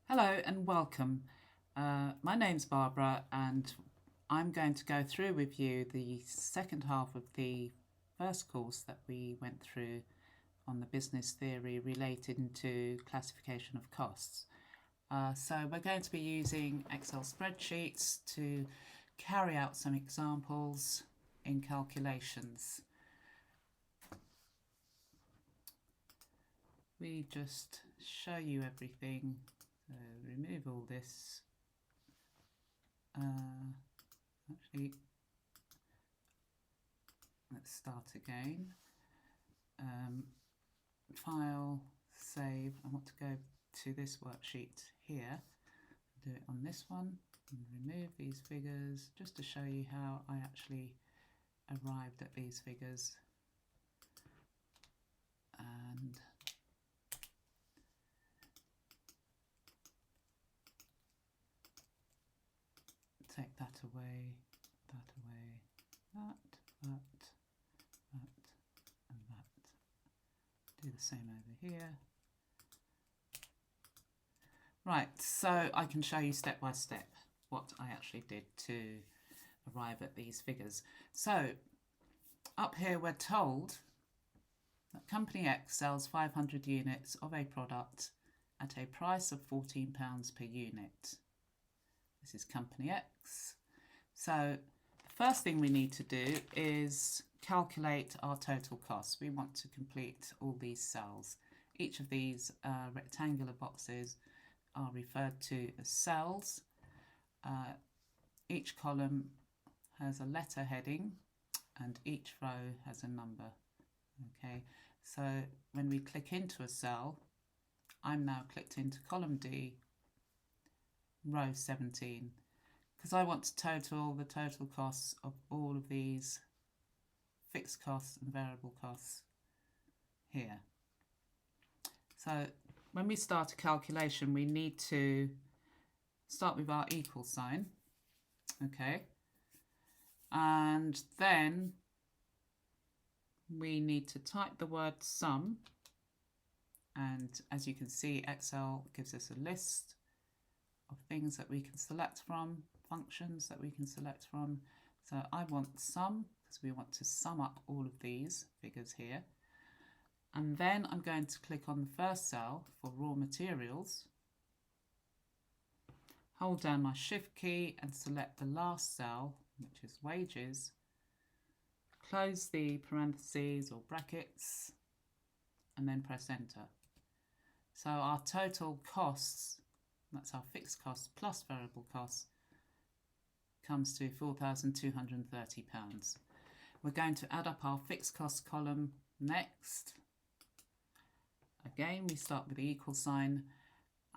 Hello and welcome. My name's Barbara and I'm going to go through with you the second half of the first course that we went through on the business theory related to classification of costs. So we're going to be using Excel spreadsheets to carry out some examples in calculations. We just show you everything. So remove all this. Actually, let's start again. File, save. I want to go to this worksheet here. Do it on this one and remove these figures just to show you how I actually arrived at these figures. And take that away, that, and that. Do the same over here. Right, so I can show you step by step what I actually did to arrive at these figures. So up here we're told that Company X sells 500 units of a product at a price of £14 per unit. This is Company X. So the first thing we need to do is calculate our total costs. We want to complete all these cells. Each of these rectangular boxes are referred to as cells. Each column has a letter heading and each row has a number. Okay, so when we click into a cell, I'm now clicked into column D, row 17, because I want to total the total costs of all of these fixed costs and variable costs here. So when we start a calculation, we need to start with our equal sign, okay, and then we need to type the word sum, and as you can see, Excel gives us a list of things that we can select from, functions that we can select from. So I want sum because we want to sum up all of these figures here. And then I'm going to click on the first cell for raw materials, hold down my shift key and select the last cell, which is wages, close the parentheses or brackets and then press enter. So our total costs, that's our fixed costs plus variable costs, comes to £4,230. We're going to add up our fixed costs column next. Again, we start with the equal sign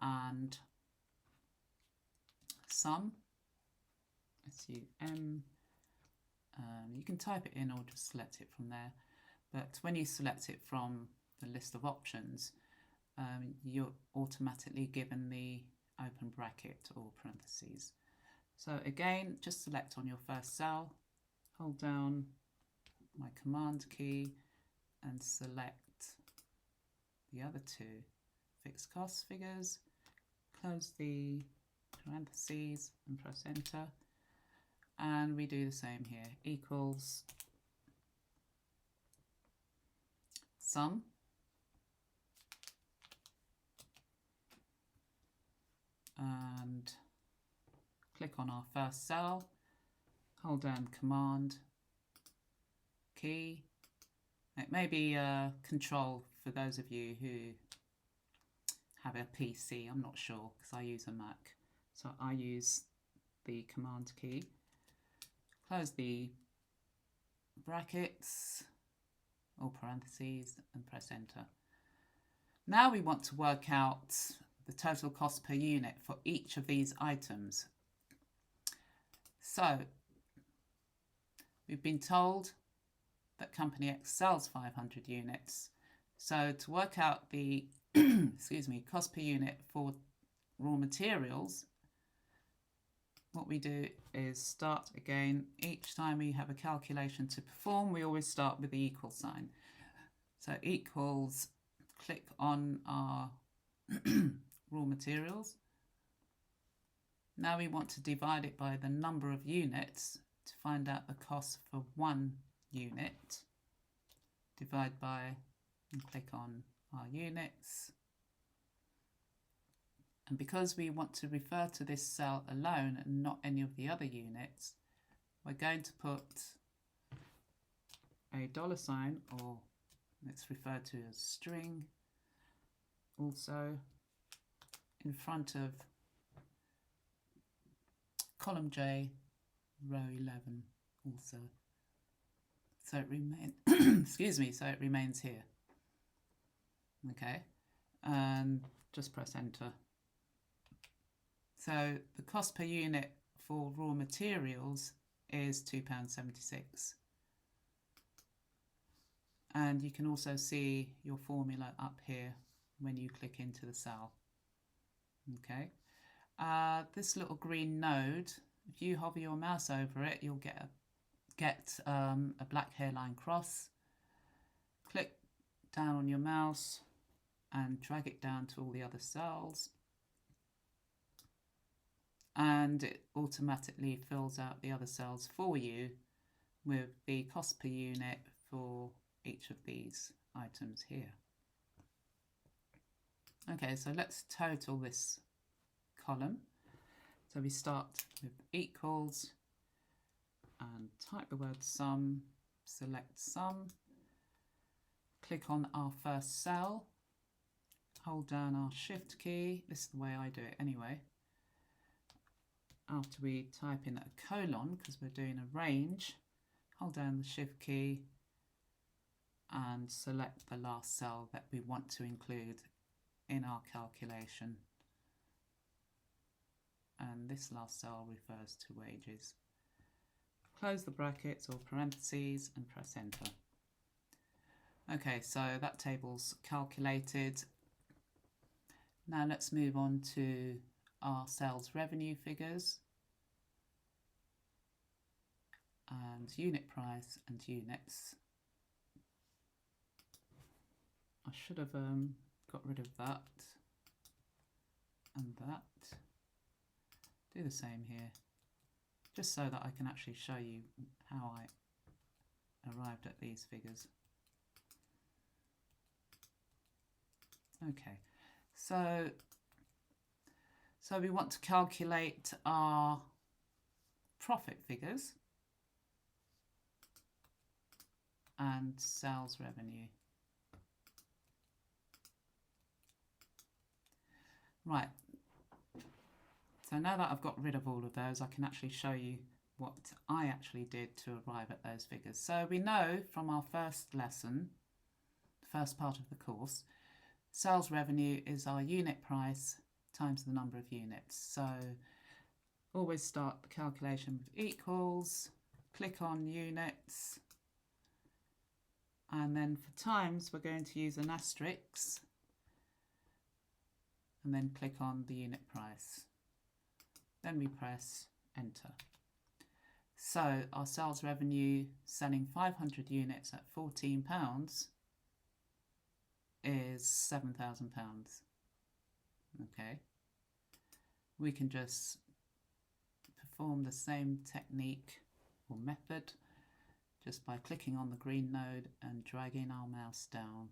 and sum, S-U-M. You can type it in or just select it from there. But when you select it from the list of options, you're automatically given the open bracket or parentheses. So again, just select on your first cell, hold down my command key and select the other two fixed cost figures, close the parentheses and press enter, and we do the same here, equals sum and click on our first cell, hold down command key. It may be control for those of you who have a PC, I'm not sure because I use a Mac. So I use the command key, close the brackets or parentheses and press enter. Now we want to work out the total cost per unit for each of these items. So we've been told that Company X sells 500 units. So to work out the cost per unit for raw materials, what we do is start again. Each time we have a calculation to perform, we always start with the equal sign. So equals, click on our raw materials, Now we want to divide it by the number of units to find out the cost for 1 unit. Divide by, and click on our units. And because we want to refer to this cell alone and not any of the other units, we're going to put a $, or it's referred to as string, also in front of column J, row 11 also. So it remains, excuse me, so it remains here. Okay, and just press enter. So the cost per unit for raw materials is £2.76. And you can also see your formula up here when you click into the cell. Okay, this little green node, if you hover your mouse over it, you'll get a black hairline cross. Click down on your mouse and drag it down to all the other cells, and it automatically fills out the other cells for you with the cost per unit for each of these items here. Okay, so let's total this column. So we start with equals and type the word sum, select sum, click on our first cell, hold down our shift key. This is the way I do it anyway. After we type in a colon, because we're doing a range, hold down the shift key and select the last cell that we want to include in our calculation. And this last cell refers to wages. Close the brackets or parentheses and press enter. Okay, so that table's calculated. Now let's move on to our sales revenue figures and unit price and units. I should have got rid of that and that. Do the same here, just so that I can actually show you how I arrived at these figures. Okay, so we want to calculate our profit figures and sales revenue. Right, so now that I've got rid of all of those, I can actually show you what I actually did to arrive at those figures. So we know from our first lesson, the first part of the course, sales revenue is our unit price times the number of units. So always start the calculation with equals, click on units, and then for times we're going to use an asterisk, and then click on the unit price. Then we press enter. So our sales revenue selling 500 units at £14 is £7,000. Okay, we can just perform the same technique or method just by clicking on the green node and dragging our mouse down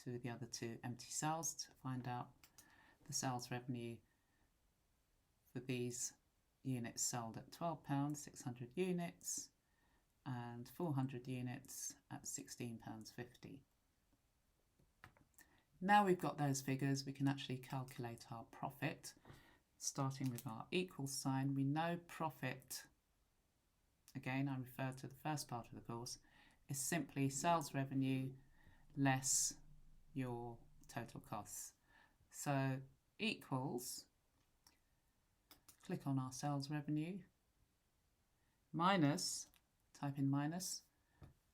to the other two empty cells to find out the sales revenue for these units sold at £12, 600 units, and 400 units at £16.50. Now we've got those figures, we can actually calculate our profit. Starting with our equal sign, we know profit, again I refer to the first part of the course, is simply sales revenue less your total costs. So equals, click on our sales revenue, minus, type in minus,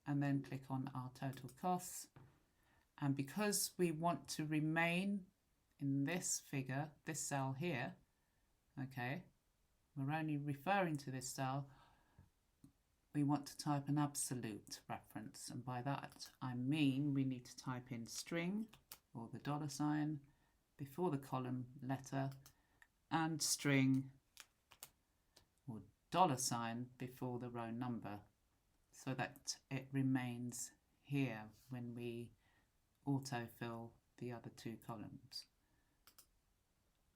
and then click on our total costs. And because we want to remain in this figure, this cell here, okay, we're only referring to this cell, we want to type an absolute reference. And by that, I mean we need to type in string or the $, before the column letter, and string $ before the row number so that it remains here when we autofill the other two columns.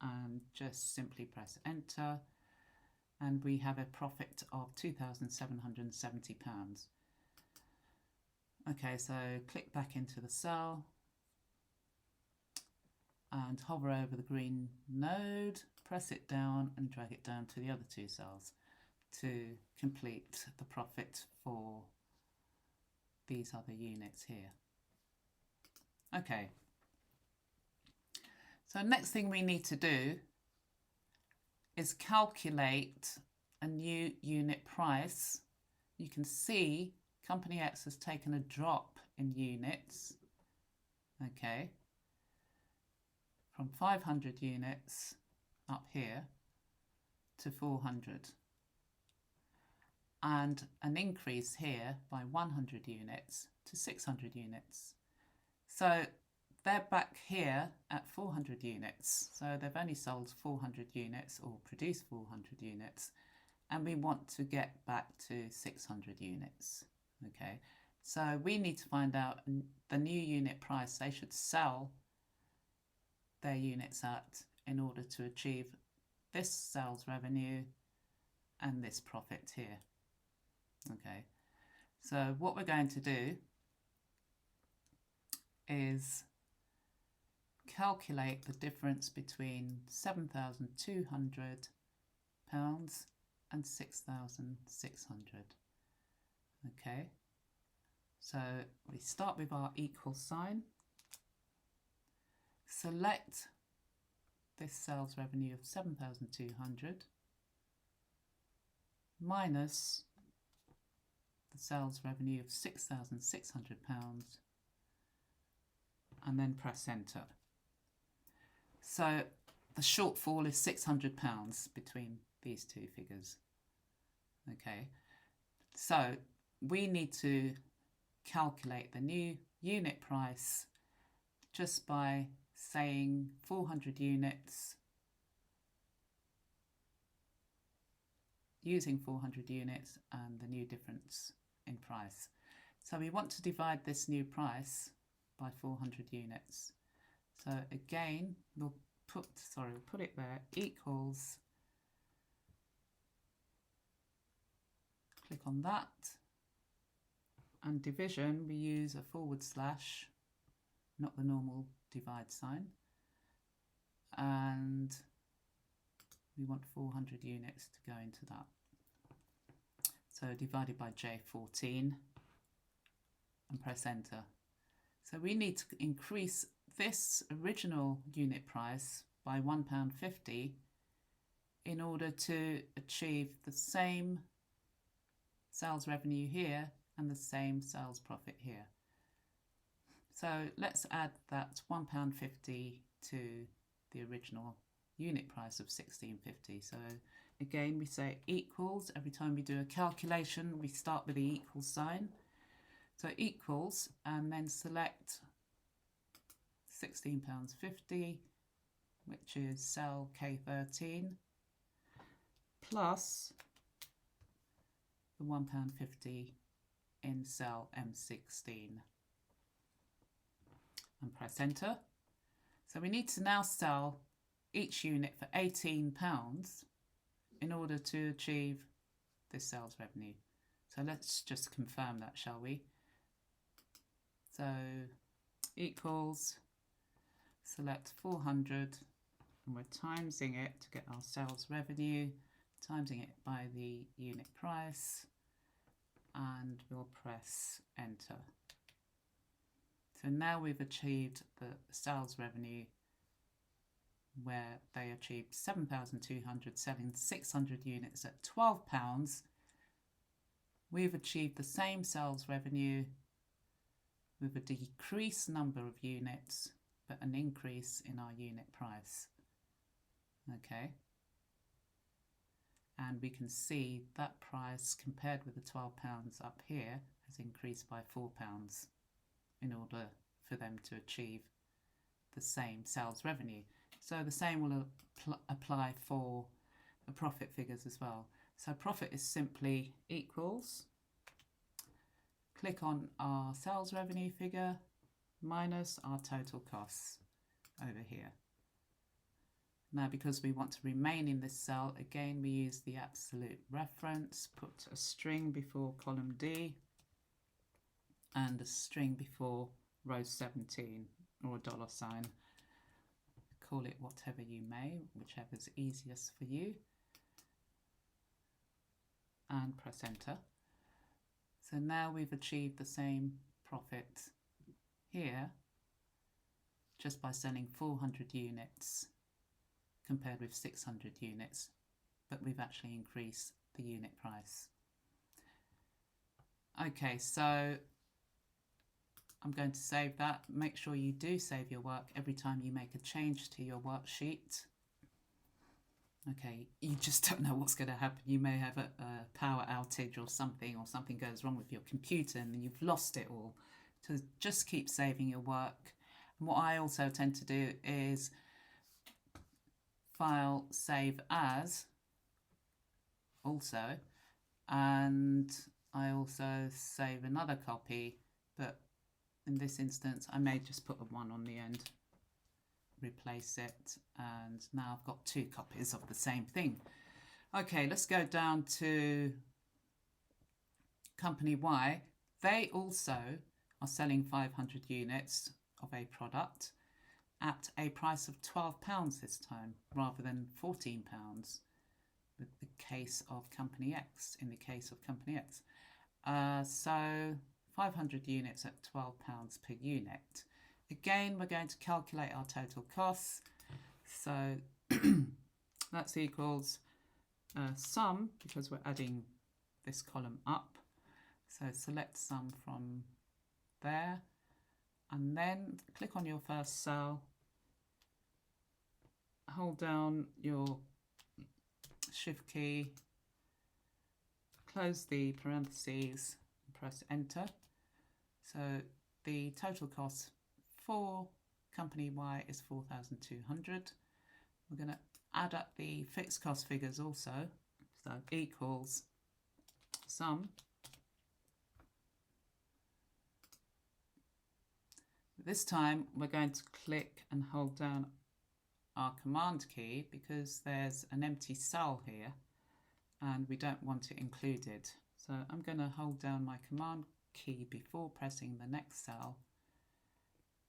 And just simply press enter, and we have a profit of £2,770. Okay, so click back into the cell and hover over the green node, press it down and drag it down to the other two cells to complete the profit for these other units here. Okay, so next thing we need to do is calculate a new unit price. You can see Company X has taken a drop in units, okay, from 500 units up here to 400, and an increase here by 100 units to 600 units. So they're back here at 400 units. So they've only sold 400 units or produced 400 units, and we want to get back to 600 units. Okay, so we need to find out the new unit price they should sell their units at in order to achieve this sales revenue and this profit here. Okay, so what we're going to do is calculate the difference between £7,200 and 6,600. Okay, so we start with our equal sign, select this sales revenue of 7,200 minus the sales revenue of £6,600, and then press enter. So the shortfall is £600 between these two figures. Okay, so we need to calculate the new unit price just by saying 400 units, using 400 units and the new difference in price. So we want to divide this new price by 400 units. So again, we'll put it there, equals, click on that, and division, we use a /, not the normal divide sign, and we want 400 units to go into that. So divided by J14 and press enter. So we need to increase this original unit price by £1.50 in order to achieve the same sales revenue here and the same sales profit here. So let's add that £1.50 to the original unit price of £16.50. So again, we say equals. Every time we do a calculation, we start with the equal sign. So equals, and then select £16.50, which is cell K13, plus the £1.50 in cell M16, and press enter. So we need to now sell each unit for £18 in order to achieve this sales revenue. So let's just confirm that, shall we? So equals, select 400, and we're timesing it to get our sales revenue, timesing it by the unit price, and we'll press enter. So now we've achieved the sales revenue where they achieved 7,200 selling 600 units at £12. We've achieved the same sales revenue with a decreased number of units but an increase in our unit price. Okay, and we can see that price compared with the £12 up here has increased by £4 in order for them to achieve the same sales revenue. So the same will apply for the profit figures as well. So profit is simply equals, click on our sales revenue figure minus our total costs over here. Now, because we want to remain in this cell, again, we use the absolute reference, put a string before column D and a string before row 17, or a dollar sign. Call it whatever you may, whichever's easiest for you. And press enter. So now we've achieved the same profit here just by selling 400 units compared with 600 units, but we've actually increased the unit price. Okay, so I'm going to save that. Make sure you do save your work every time you make a change to your worksheet. Okay, you just don't know what's going to happen. You may have a power outage or something goes wrong with your computer and you've lost it all. So just keep saving your work. And what I also tend to do is file save as also, and I also save another copy, but in this instance I may just put a 1 on the end, replace it, and now I've got 2 copies of the same thing. Okay, let's go down to company Y. They also are selling 500 units of a product at a price of £12 this time rather than £14 with the case of company X, in the case of company X. So 500 units at £12 per unit. Again, we're going to calculate our total costs. So that's equals sum, because we're adding this column up. So select sum from there, and then click on your first cell, hold down your shift key, close the parentheses, and press enter. So the total cost for company Y is 4,200. We're going to add up the fixed cost figures also, so equals sum. This time we're going to click and hold down our command key because there's an empty cell here and we don't want it included. So I'm going to hold down my command key before pressing the next cell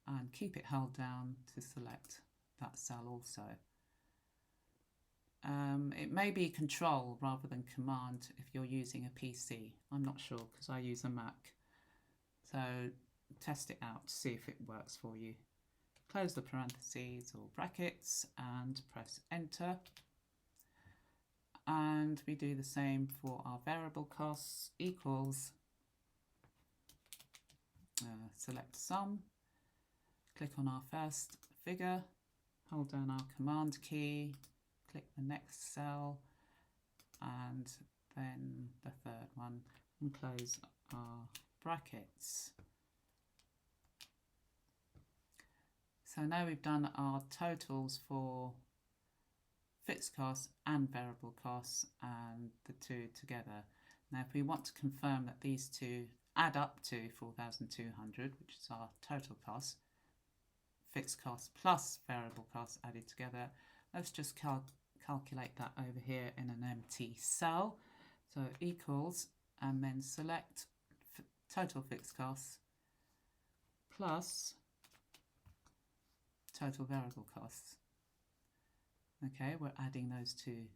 and keep it held down to select that cell also. It may be control rather than command if you're using a PC. I'm not sure because I use a Mac. So test it out to see if it works for you. Close the parentheses or brackets and press enter. And we do the same for our variable costs, equals, select sum, click on our first figure, hold down our command key, click the next cell, and then the third one, and close our brackets. So now we've done our totals for fixed costs and variable costs and the two together. Now if we want to confirm that these two add up to 4,200, which is our total cost, fixed costs plus variable costs added together, let's just calculate that over here in an empty cell. So equals, and then select total fixed costs plus total variable costs. Okay, we're adding those two,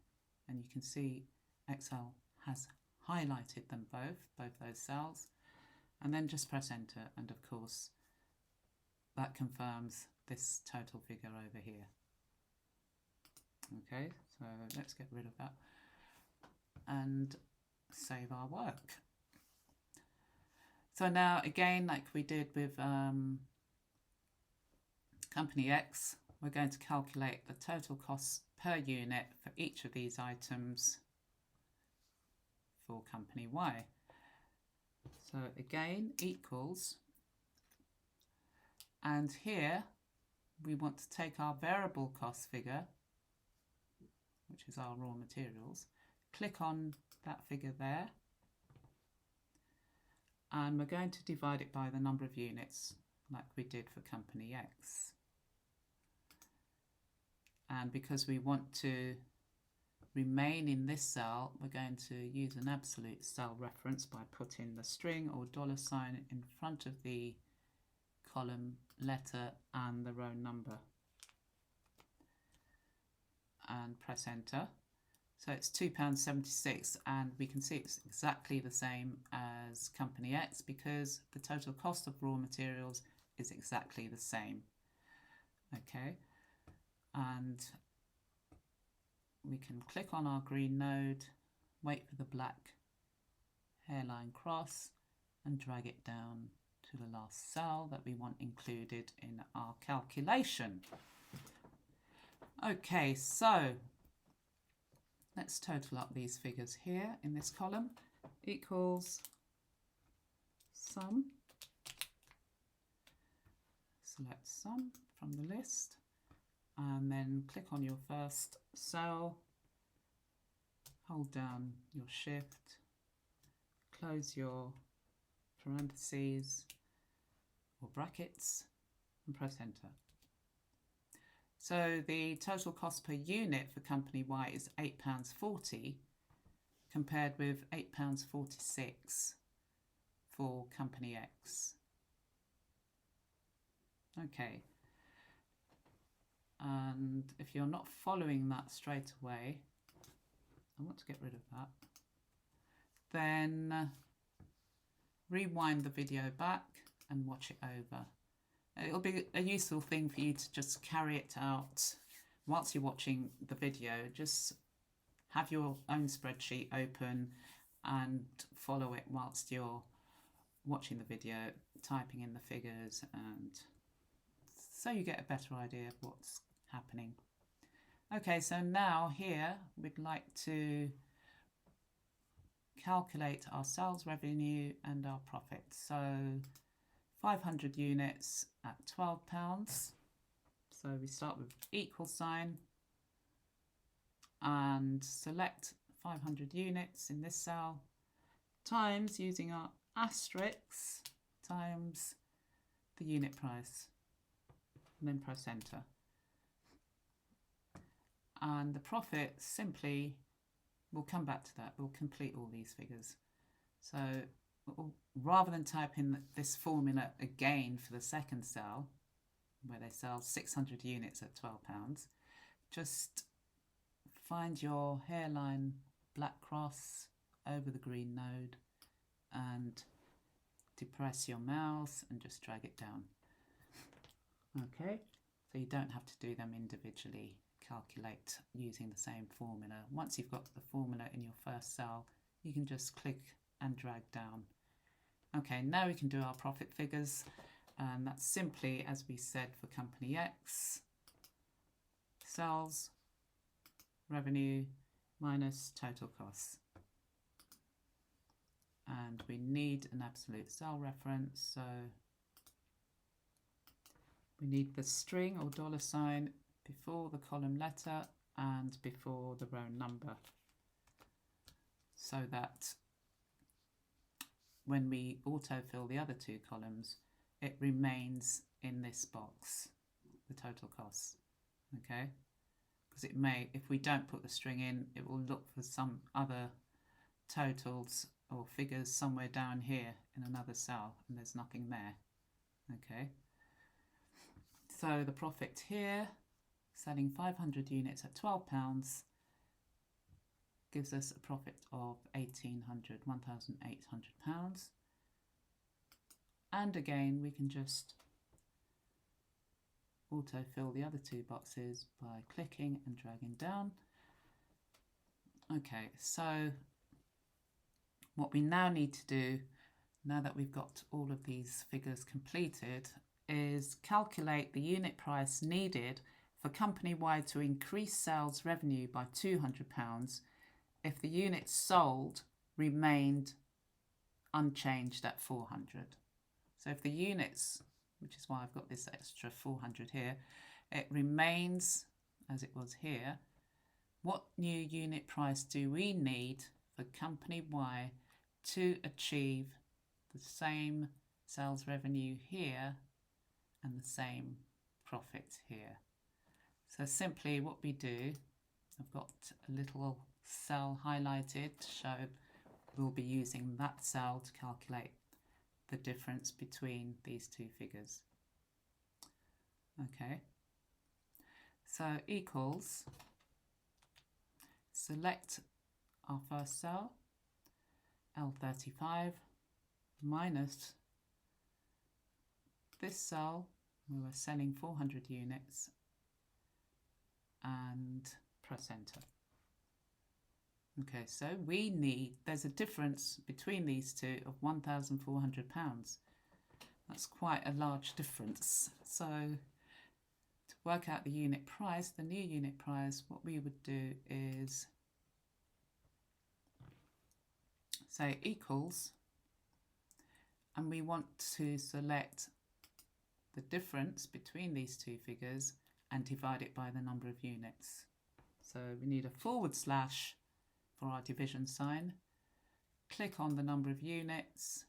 and you can see Excel has highlighted them both those cells, and then just press enter, and of course that confirms this total figure over here. Okay, so let's get rid of that and save our work. So now again, like we did with company X, we're going to calculate the total costs per unit for each of these items for company Y. So again, equals, and here we want to take our variable cost figure, which is our raw materials, click on that figure there, and we're going to divide it by the number of units like we did for company X. And because we want to remain in this cell, we're going to use an absolute cell reference by putting the string or $ in front of the column letter and the row number, and press enter. So it's £2.76, and we can see it's exactly the same as company X because the total cost of raw materials is exactly the same. Okay, and we can click on our green node, wait for the black hairline cross, and drag it down to the last cell that we want included in our calculation. Okay, so let's total up these figures here in this column. Equals sum. Select sum from the list, and then click on your first cell, hold down your shift, close your parentheses or brackets, and press enter. So the total cost per unit for company Y is £8.40 compared with £8.46 for company X. Okay, and if you're not following that straight away, I want to get rid of that, then rewind the video back and watch it over. It'll be a useful thing for you to just carry it out whilst you're watching the video. Just have your own spreadsheet open and follow it whilst you're watching the video, typing in the figures, and so you get a better idea of what's happening. Okay, so now here we'd like to calculate our sales revenue and our profit. So 500 units at £12. So we start with equal sign and select 500 units in this cell times, using our asterisks, times the unit price, and then press enter. And the profit simply, we'll come back to that, we'll complete all these figures. So rather than type in this formula again for the second cell, where they sell 600 units at £12, just find your hairline black cross over the green node and depress your mouse and just drag it down. Okay, so you don't have to do them individually, calculate using the same formula. Once you've got the formula in your first cell, you can just click and drag down. Okay, now we can do our profit figures, and that's simply as we said for company X, sales revenue minus total costs. And we need an absolute cell reference, so we need the string or $ before the column letter and before the row number, so that when we autofill the other two columns, it remains in this box, the total costs. Okay, because it may, if we don't put the string in, it will look for some other totals or figures somewhere down here in another cell, and there's nothing there. Okay, so the profit here, selling 500 units at £12, gives us a profit of £1,800. And again, we can just autofill the other two boxes by clicking and dragging down. Okay, so what we now need to do, now that we've got all of these figures completed, is calculate the unit price needed for company Y to increase sales revenue by £200 if the units sold remained unchanged at 400. So if the units, which is why I've got this extra 400 here, it remains as it was here, what new unit price do we need for company Y to achieve the same sales revenue here and the same profit here? So simply what we do, I've got a little cell highlighted to show we'll be using that cell to calculate the difference between these two figures. Okay, so equals, select our first cell, L35, minus this cell, we were selling 400 units, and press enter. Okay, so we need, there's a difference between these two of £1,400. That's quite a large difference. So to work out the unit price, the new unit price, what we would do is say equals, and we want to select the difference between these two figures and divide it by the number of units. So we need a forward slash for our division sign. Click on the number of units,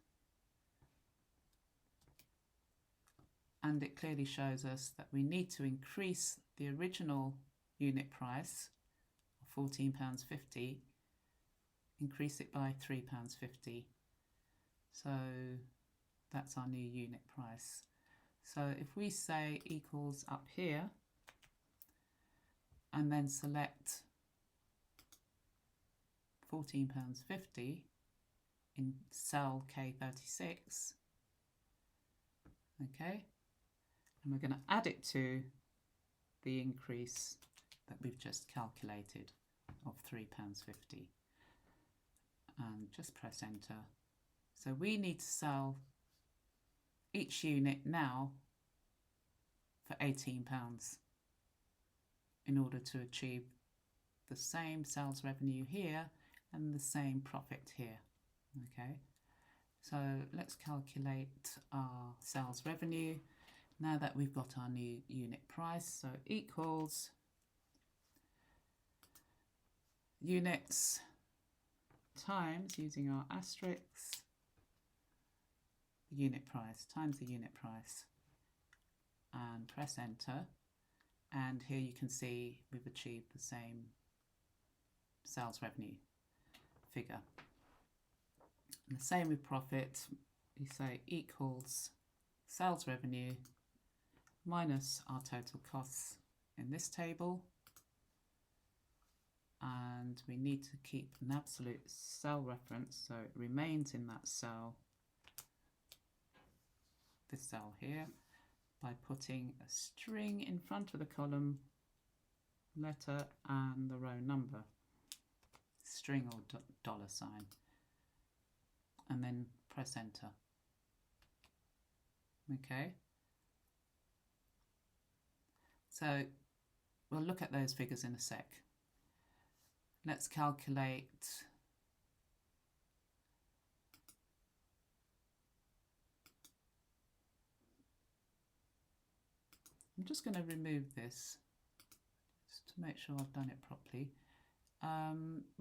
and it clearly shows us that we need to increase the original unit price of £14.50, increase it by £3.50. So that's our new unit price. So if we say equals up here and then select £14.50 in cell K36, okay, and we're going to add it to the increase that we've just calculated of £3.50, and just press enter. So we need to sell each unit now for £18 in order to achieve the same sales revenue here and the same profit here. Okay, so let's calculate our sales revenue now that we've got our new unit price. So equals units times, using our asterisks, the unit price times the unit price, and press enter. And here you can see we've achieved the same sales revenue figure. And the same with profit, you say equals sales revenue minus our total costs in this table, and we need to keep an absolute cell reference, so it remains in that cell, this cell here, by putting a string in front of the column letter and the row number, string or dollar sign, and then press enter. Okay, so we'll look at those figures in a sec. Let's calculate I'm just going to remove this just to make sure I've done it properly.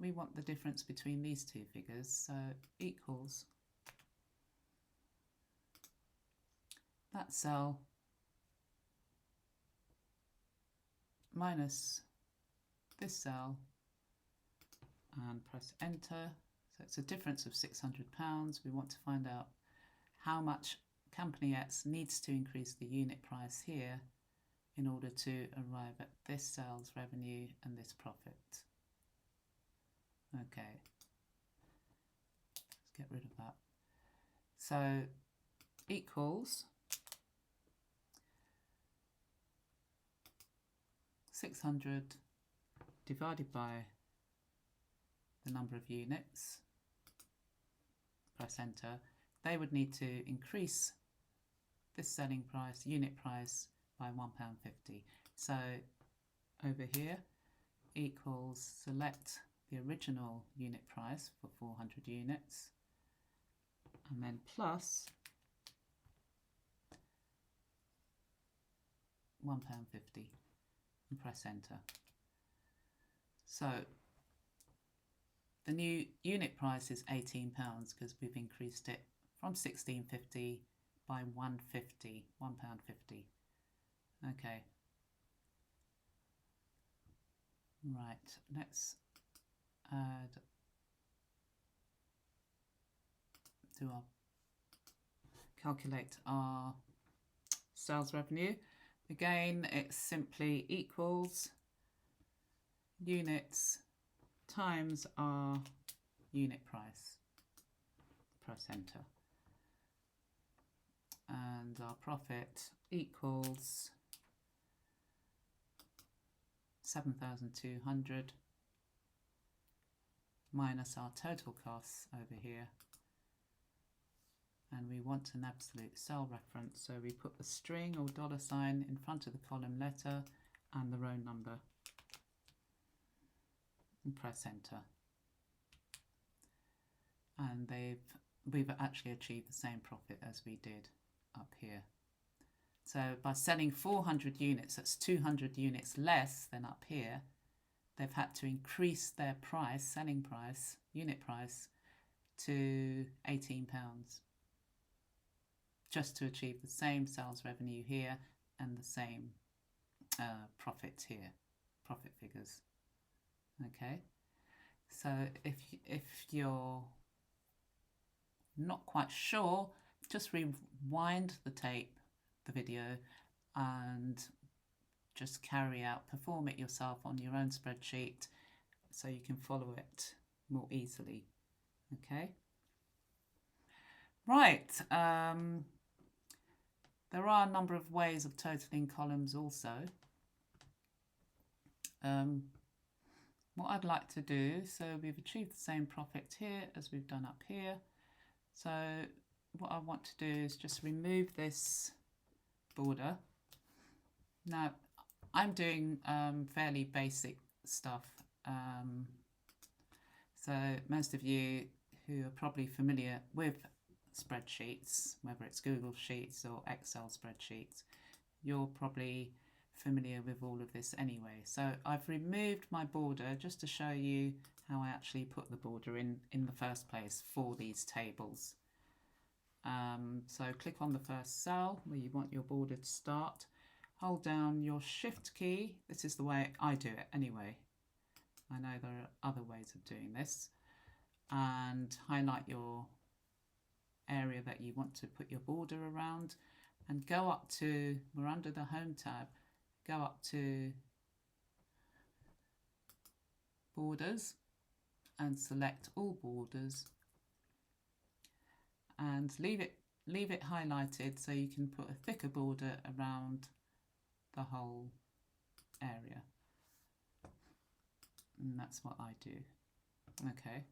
We want the difference between these two figures, so equals that cell minus this cell, and press enter. So it's a difference of £600. We want to find out how much company X needs to increase the unit price here in order to arrive at this sales revenue and this profit. Okay, let's get rid of that. So equals 600 divided by the number of units, press enter. They would need to increase this selling price, unit price, by £1.50. So over here equals select the original unit price for 400 units and then plus £1.50 and press enter. So the new unit price is £18 because we've increased it from £16.50 by £1.50. Okay. Right, let's calculate our sales revenue. Again, it simply equals units times our unit price. Press enter. And our profit equals 7,200 minus our total costs over here. And we want an absolute cell reference, so we put the string or $sign in front of the column letter and the row number and press enter. And we've actually achieved the same profit as we did up here. So by selling 400 units, that's 200 units less than up here, they've had to increase their price, selling price, unit price, to £18 just to achieve the same sales revenue here and the same profit here, profit figures. Okay, so if you're not quite sure, just rewind the video and just perform it yourself on your own spreadsheet so you can follow it more easily. Okay, right, there are a number of ways of totaling columns also. What I'd like to do, so we've achieved the same profit here as we've done up here. So what I want to do is just remove this border. Now I'm doing fairly basic stuff. So most of you who are probably familiar with spreadsheets, whether it's Google Sheets or Excel spreadsheets, you're probably familiar with all of this anyway. So I've removed my border just to show you how I actually put the border in the first place for these tables. So click on the first cell where you want your border to start, hold down your shift key. This is the way I do it anyway. I know there are other ways of doing this, and highlight your area that you want to put your border around and go up to, we're under the Home tab, go up to Borders and select all borders and leave it highlighted so you can put a thicker border around the whole area. And that's what I do. Okay.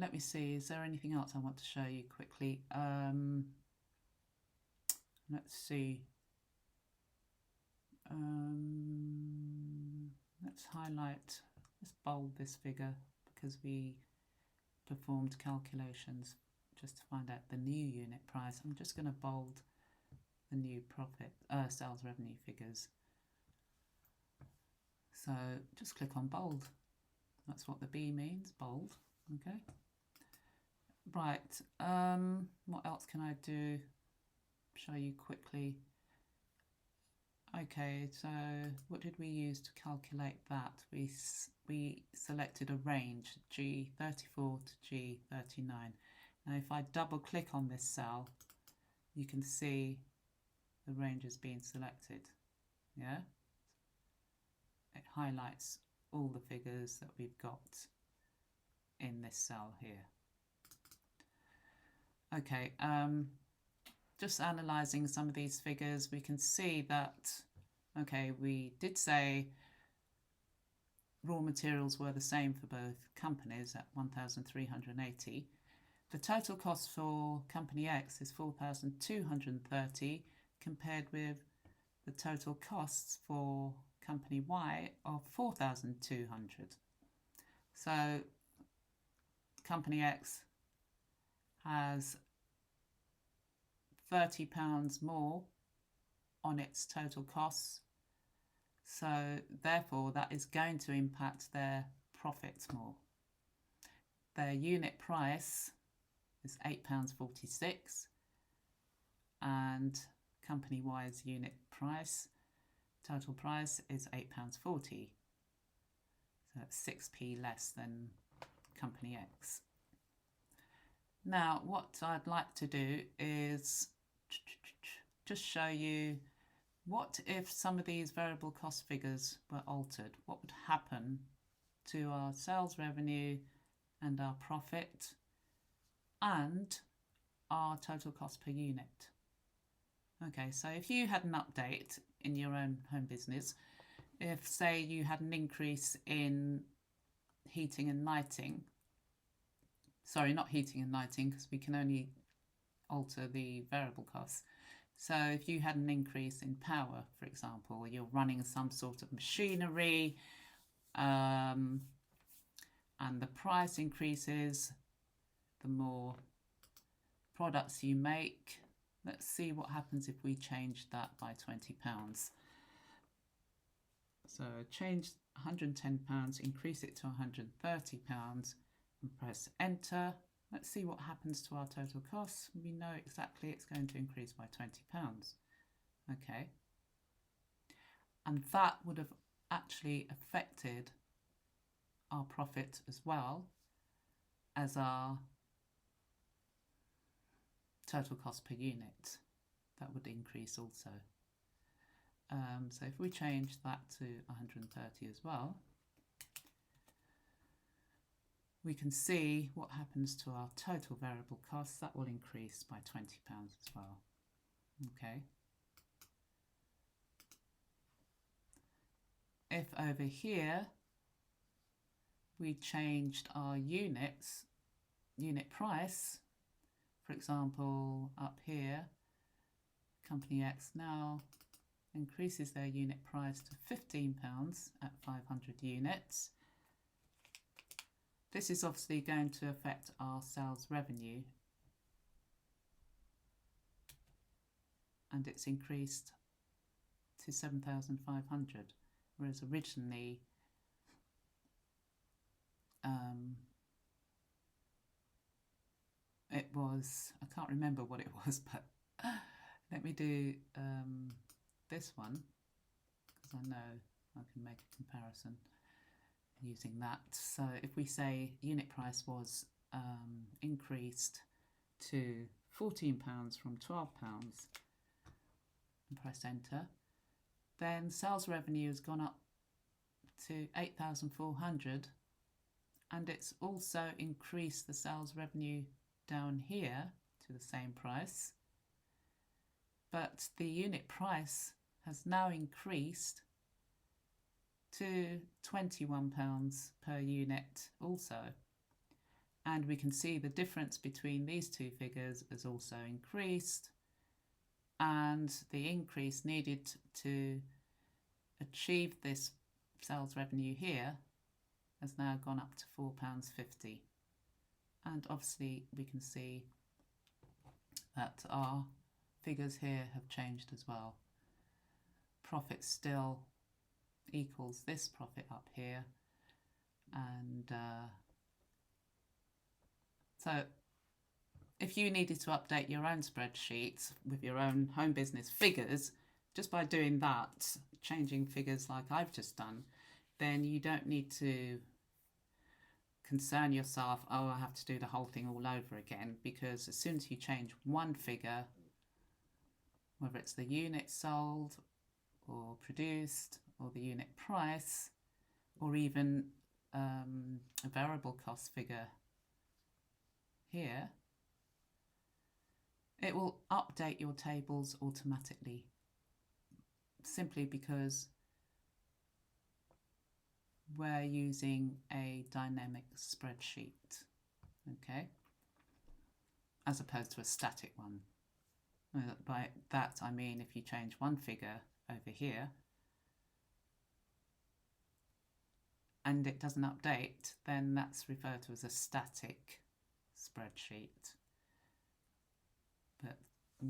Let me see, is there anything else I want to show you quickly? Let's see. Let's highlight, let's bold this figure because we performed calculations just to find out the new unit price. I'm just going to bold the new profit, sales revenue figures. So just click on bold. That's what the B means, bold. Okay. Right. What else can I do? Show you quickly. Okay, so what did we use to calculate that? We selected a range, G34 to G39. Now if I double click on this cell, you can see the range is being selected. Yeah? It highlights all the figures that we've got in this cell here. Okay, just analysing some of these figures, we can see that, okay, we did say raw materials were the same for both companies at 1,380. The total cost for Company X is 4,230 compared with the total costs for Company Y of 4,200. So Company X has £30 more on its total costs. So therefore that is going to impact their profits more. Their unit price is £8.46 and company-wise unit price, total price is £8.40. So it's 6p less than company X. Now what I'd like to do is just show you what if some of these variable cost figures were altered. What would happen to our sales revenue and our profit and our total cost per unit? Okay, so if you had an update in your own home business, if say you had an increase in heating and lighting, sorry, not heating and lighting because we can only alter the variable costs. So if you had an increase in power, for example, you're running some sort of machinery and the price increases, the more products you make. Let's see what happens if we change that by £20. So change £110, increase it to £130 and press enter. Let's see what happens to our total costs. We know exactly it's going to increase by £20. Okay. And that would have actually affected our profit as well as our total cost per unit. That would increase also. So if we change that to 130 as well, we can see what happens to our total variable costs. That will increase by £20 as well. Okay. If over here we changed our unit price, for example, up here, company X now increases their unit price to £15 at 500 units. This is obviously going to affect our sales revenue, and it's increased to 7,500, whereas originally it was, I can't remember what it was, but let me do this one because I know I can make a comparison using that. So if we say unit price was increased to £14 from £12 and press enter, then sales revenue has gone up to 8,400, and it's also increased the sales revenue down here to the same price, but the unit price has now increased to £21 per unit also, and we can see the difference between these two figures has also increased, and the increase needed to achieve this sales revenue here has now gone up to £4.50. And obviously we can see that our figures here have changed as well. Profit still equals this profit up here, and so if you needed to update your own spreadsheets with your own home business figures, just by doing that, changing figures like I've just done, then you don't need to concern yourself, oh, I have to do the whole thing all over again, because as soon as you change one figure, whether it's the unit sold or produced or the unit price or even a variable cost figure here, it will update your tables automatically, simply because we're using a dynamic spreadsheet, okay, as opposed to a static one. By that I mean if you change one figure over here and it doesn't update, then that's referred to as a static spreadsheet. But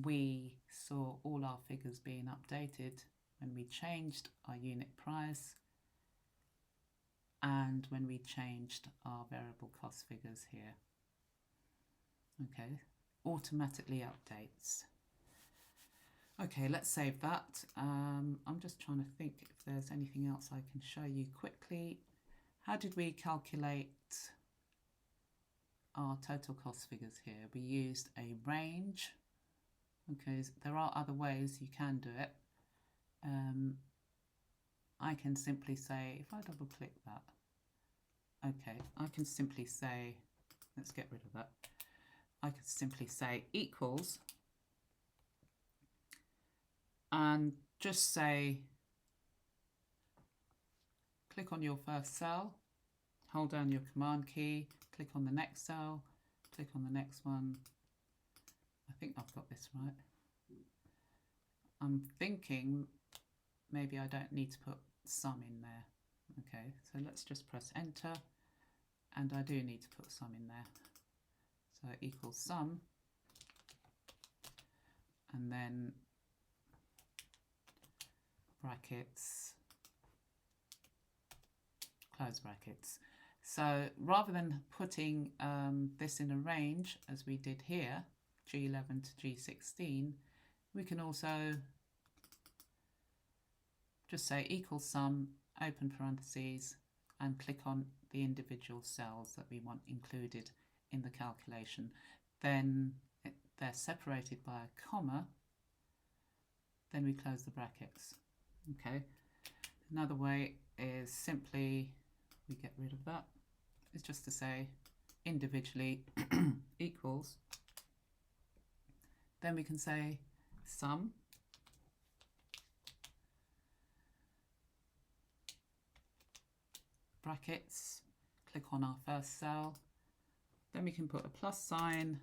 we saw all our figures being updated when we changed our unit price, and when we changed our variable cost figures here. Okay, automatically updates. Okay, let's save that. I'm just trying to think if there's anything else I can show you quickly. How did we calculate our total cost figures here? We used a range. Okay, there are other ways you can do it. I can simply say, if I double click that, okay, I can simply say, let's get rid of that. I could simply say equals and just say, click on your first cell, hold down your command key, click on the next cell, click on the next one. I think I've got this right. I'm thinking maybe I don't need to put sum in there. Okay, so let's just press enter, and I do need to put sum in there. So equals sum, and then brackets, close brackets. So rather than putting this in a range as we did here, G11 to G16, we can also just say equals sum, open parentheses, and click on the individual cells that we want included in the calculation. Then they're separated by a comma, then we close the brackets. Okay, another way is simply, we get rid of that, is just to say individually equals, then we can say sum, brackets, click on our first cell, then we can put a plus sign,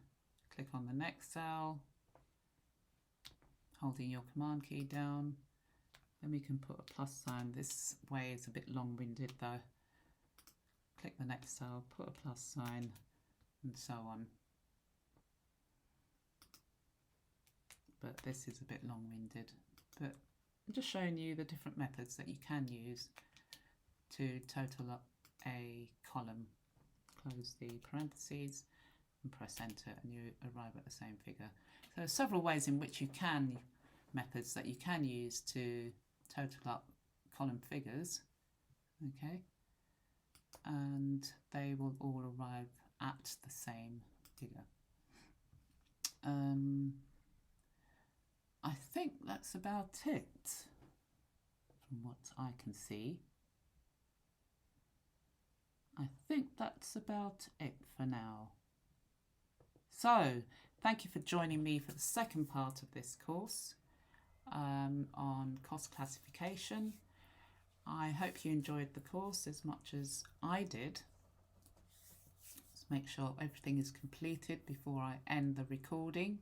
click on the next cell, holding your command key down, then we can put a plus sign. This way is a bit long-winded though. Click the next cell, put a plus sign, and so on. But this is a bit long-winded. But I'm just showing you the different methods that you can use to total up a column. Close the parentheses and press enter, and you arrive at the same figure. So there are several ways in which you can, methods that you can use to total up column figures. Okay, and they will all arrive at the same figure. I think that's about it from what I can see. I think that's about it for now. So, thank you for joining me for the second part of this course on cost classification. I hope you enjoyed the course as much as I did. Let's make sure everything is completed before I end the recording,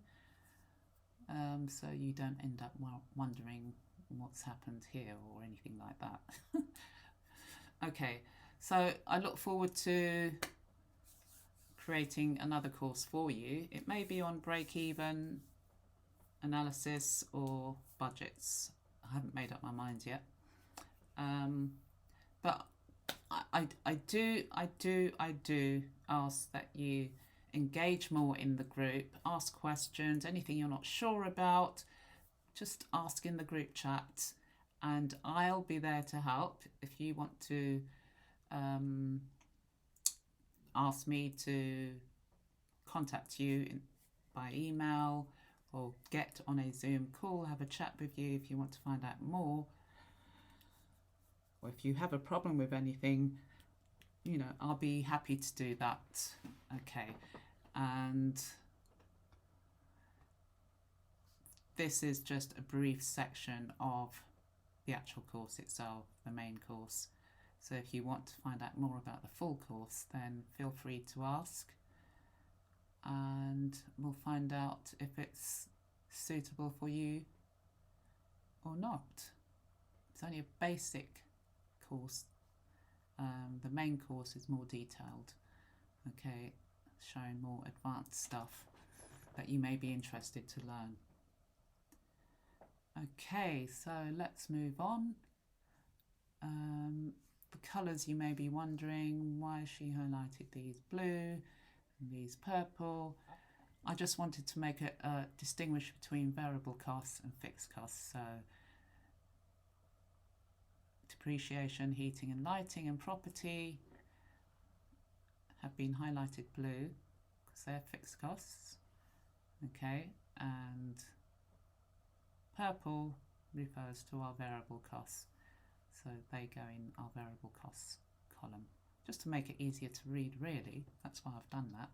so you don't end up wondering what's happened here or anything like that. Okay, so I look forward to creating another course for you. It may be on break-even, analysis, or budgets. I haven't made up my mind yet. But I do ask that you engage more in the group, ask questions, anything you're not sure about, just ask in the group chat, and I'll be there to help. If you want to ask me to contact you by email or get on a Zoom call, have a chat with you if you want to find out more, or if you have a problem with anything, you know, I'll be happy to do that. Okay, and this is just a brief section of the actual course itself, the main course. So if you want to find out more about the full course, then feel free to ask, and we'll find out if it's suitable for you or not. It's only a basic course. The main course is more detailed, okay, showing more advanced stuff that you may be interested to learn. Okay, so let's move on. The colours, you may be wondering, why she highlighted these blue and these purple. I just wanted to make it distinguish between variable costs and fixed costs. So depreciation, heating and lighting and property have been highlighted blue because they're fixed costs. Okay, and purple refers to our variable costs. So they go in our variable costs column. Just to make it easier to read, really. That's why I've done that.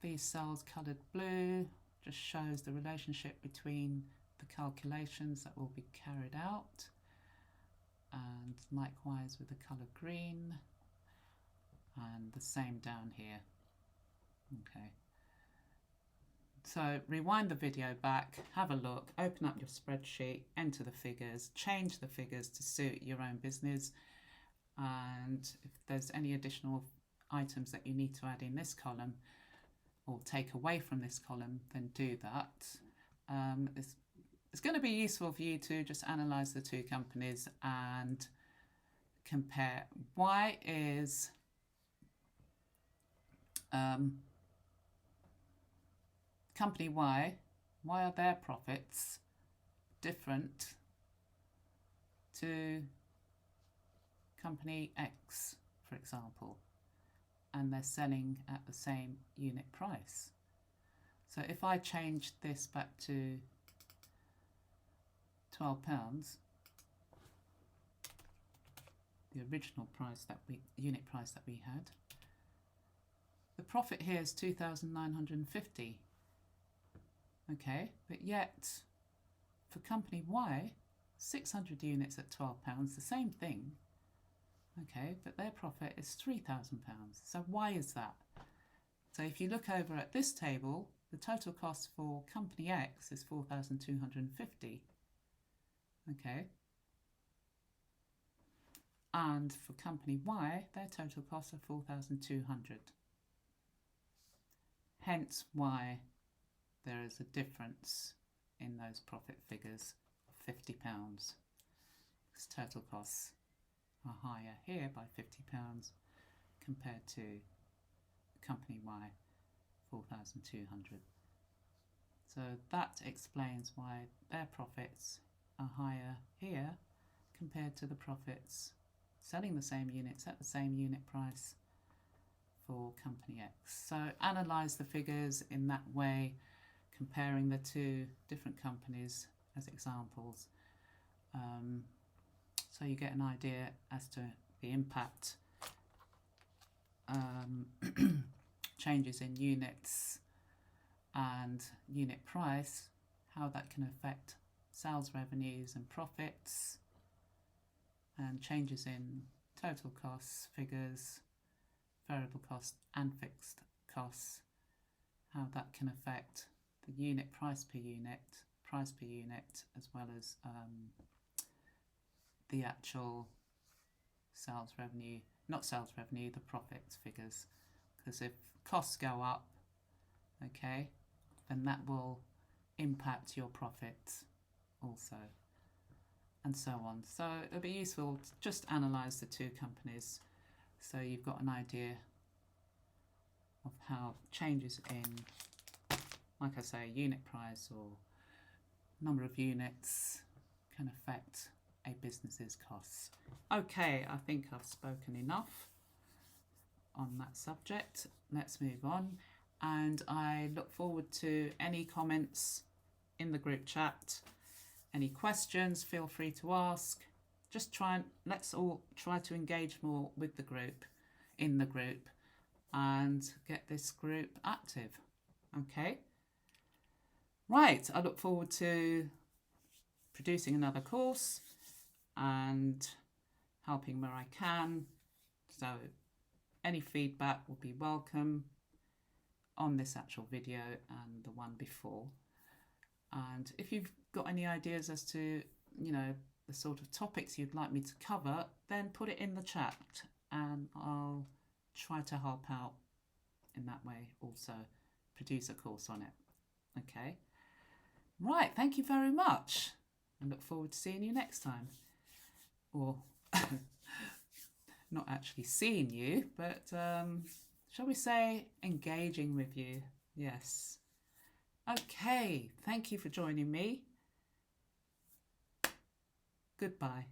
These cells coloured blue just shows the relationship between the calculations that will be carried out, and likewise with the colour green, and the same down here. Okay, so rewind the video back, have a look, open up your spreadsheet, enter the figures, change the figures to suit your own business, and if there's any additional items that you need to add in this column or take away from this column, then do that. It's going to be useful for you to just analyse the two companies and compare. Why is company Y, why are their profits different to company X, for example, and they're selling at the same unit price? So if I change this back to £12, the original price that unit price that we had, the profit here is 2,950. Okay, but yet for company Y, 600 units at £12, the same thing. Okay, but their profit is £3,000. So why is that? So if you look over at this table, the total cost for company X is 4,250. Okay. And for company Y, their total costs are 4,200. Hence why there is a difference in those profit figures of £50. Because total costs are higher here by £50 compared to company Y, 4,200. So that explains why their profits are higher here compared to the profits selling the same units at the same unit price for company X. So analyse the figures in that way, comparing the two different companies as examples, so you get an idea as to the impact changes in units and unit price, how that can affect sales revenues and profits, and changes in total costs, figures, variable costs and fixed costs, how that can affect the unit price per unit, as well as the actual sales revenue, not sales revenue, the profits figures. Because if costs go up, okay, then that will impact your profits also, and so on. So it'll be useful to just analyse the two companies so you've got an idea of how changes in, like I say, unit price or number of units can affect a business's costs. Okay, I think I've spoken enough on that subject. Let's move on, and I look forward to any comments in the group chat. Any questions, feel free to ask. Let's all try to engage more with the group, in the group, and get this group active. Okay? Right, I look forward to producing another course and helping where I can. So any feedback will be welcome on this actual video and the one before. And if you've got any ideas as to, the sort of topics you'd like me to cover, then put it in the chat and I'll try to help out in that way, also produce a course on it. Okay. Right, thank you very much. I look forward to seeing you next time. Or not actually seeing you, but shall we say engaging with you? Yes. Okay, thank you for joining me. Goodbye.